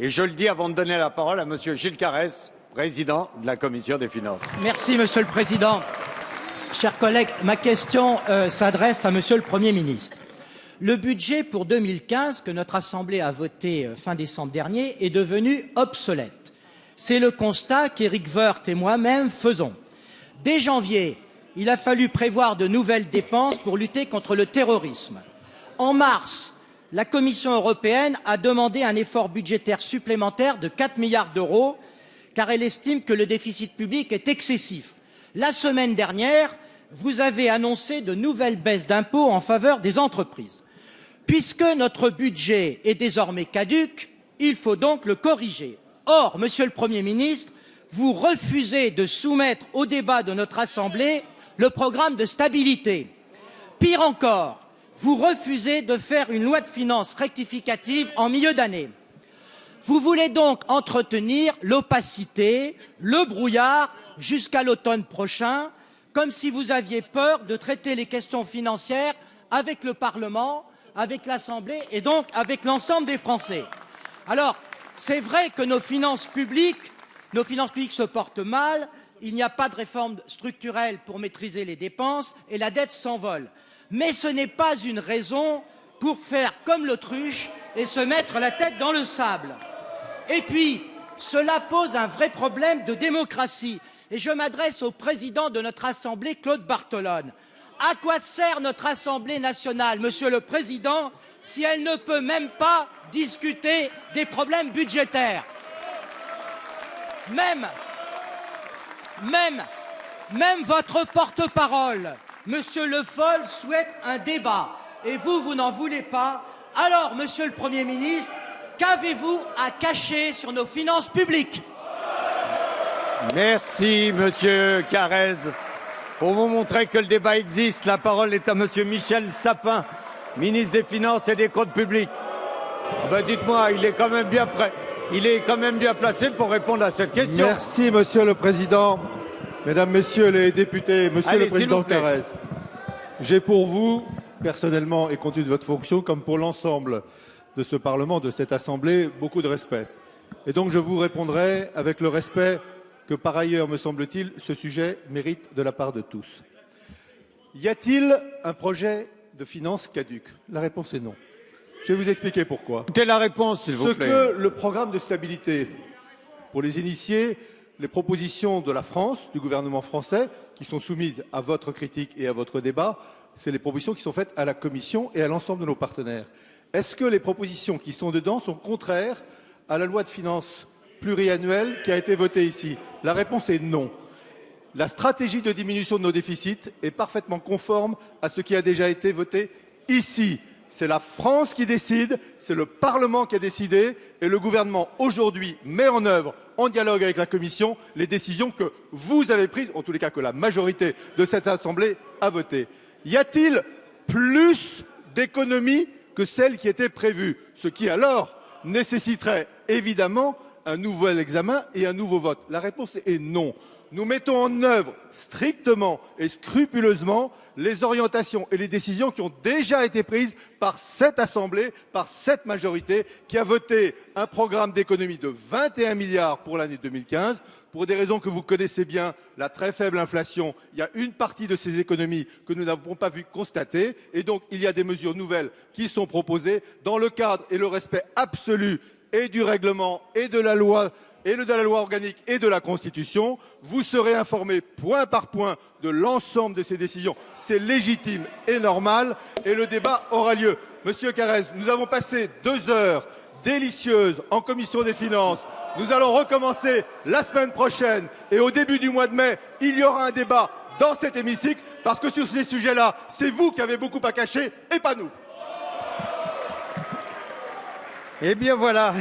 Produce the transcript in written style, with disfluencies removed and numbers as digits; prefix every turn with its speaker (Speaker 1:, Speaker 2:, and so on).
Speaker 1: Et je le dis avant de donner la parole à Monsieur Gilles Carrez, président de la Commission des finances.
Speaker 2: Merci, Monsieur le Président. Chers collègues, ma question s'adresse à Monsieur le Premier ministre. Le budget pour 2015 que notre Assemblée a voté fin décembre dernier est devenu obsolète. C'est le constat qu'Éric Woerth et moi-même faisons. Dès janvier, il a fallu prévoir de nouvelles dépenses pour lutter contre le terrorisme. En mars, la Commission européenne a demandé un effort budgétaire supplémentaire de 4 milliards d'euros car elle estime que le déficit public est excessif. La semaine dernière, vous avez annoncé de nouvelles baisses d'impôts en faveur des entreprises. Puisque notre budget est désormais caduc, il faut donc le corriger. Or, Monsieur le Premier ministre, vous refusez de soumettre au débat de notre Assemblée le programme de stabilité. Pire encore, vous refusez de faire une loi de finances rectificative en milieu d'année. Vous voulez donc entretenir l'opacité, le brouillard jusqu'à l'automne prochain, comme si vous aviez peur de traiter les questions financières avec le Parlement, avec l'Assemblée et donc avec l'ensemble des Français. Alors, c'est vrai que nos finances publiques se portent mal, il n'y a pas de réforme structurelle pour maîtriser les dépenses et la dette s'envole. Mais ce n'est pas une raison pour faire comme l'autruche et se mettre la tête dans le sable. Et puis, cela pose un vrai problème de démocratie. Et je m'adresse au président de notre Assemblée, Claude Bartolone. À quoi sert notre Assemblée nationale, Monsieur le Président, si elle ne peut même pas discuter des problèmes budgétaires? Même votre porte-parole, Monsieur Le Foll, souhaite un débat. Et vous n'en voulez pas. Alors, Monsieur le Premier ministre, qu'avez-vous à cacher sur nos finances publiques?
Speaker 1: Merci, Monsieur Carrez. Pour vous montrer que le débat existe, la parole est à Monsieur Michel Sapin, ministre des Finances et des Comptes publics. Dites-moi, il est quand même bien prêt. Il est quand même bien placé pour répondre à cette question.
Speaker 3: Merci, Monsieur le Président. Mesdames, Messieurs les députés, Monsieur le Président Carrez, j'ai pour vous, personnellement et compte tenu de votre fonction, comme pour l'ensemble de ce Parlement, de cette Assemblée, beaucoup de respect. Et donc je vous répondrai avec le respect que par ailleurs, me semble-t-il, ce sujet mérite de la part de tous. Y a-t-il un projet de finances caduc? La réponse est non. Je vais vous expliquer pourquoi.
Speaker 1: Écoutez la réponse, s'il vous plaît.
Speaker 3: Ce que le programme de stabilité, pour les initiés, les propositions de la France, du gouvernement français, qui sont soumises à votre critique et à votre débat, c'est les propositions qui sont faites à la Commission et à l'ensemble de nos partenaires. Est-ce que les propositions qui sont dedans sont contraires à la loi de finances pluriannuelle qui a été votée ici? La réponse est non. La stratégie de diminution de nos déficits est parfaitement conforme à ce qui a déjà été voté ici. C'est la France qui décide, c'est le Parlement qui a décidé et le gouvernement aujourd'hui met en œuvre, en dialogue avec la Commission, les décisions que vous avez prises, en tous les cas que la majorité de cette Assemblée a votées. Y a-t-il plus d'économies que celles qui étaient prévues? Ce qui alors nécessiterait évidemment un nouvel examen et un nouveau vote. La réponse est non. Nous mettons en œuvre strictement et scrupuleusement les orientations et les décisions qui ont déjà été prises par cette Assemblée, par cette majorité, qui a voté un programme d'économie de 21 milliards pour l'année 2015. Pour des raisons que vous connaissez bien, la très faible inflation, il y a une partie de ces économies que nous n'avons pas vu constater. Et donc, il y a des mesures nouvelles qui sont proposées dans le cadre et le respect absolu et du règlement et de la loi organique et de la Constitution. Vous serez informés point par point de l'ensemble de ces décisions. C'est légitime et normal et le débat aura lieu. Monsieur Carrez, nous avons passé 2 heures délicieuses en commission des finances. Nous allons recommencer la semaine prochaine et au début du mois de mai, il y aura un débat dans cet hémicycle parce que sur ces sujets-là, c'est vous qui avez beaucoup à cacher et pas nous.
Speaker 1: Eh bien voilà.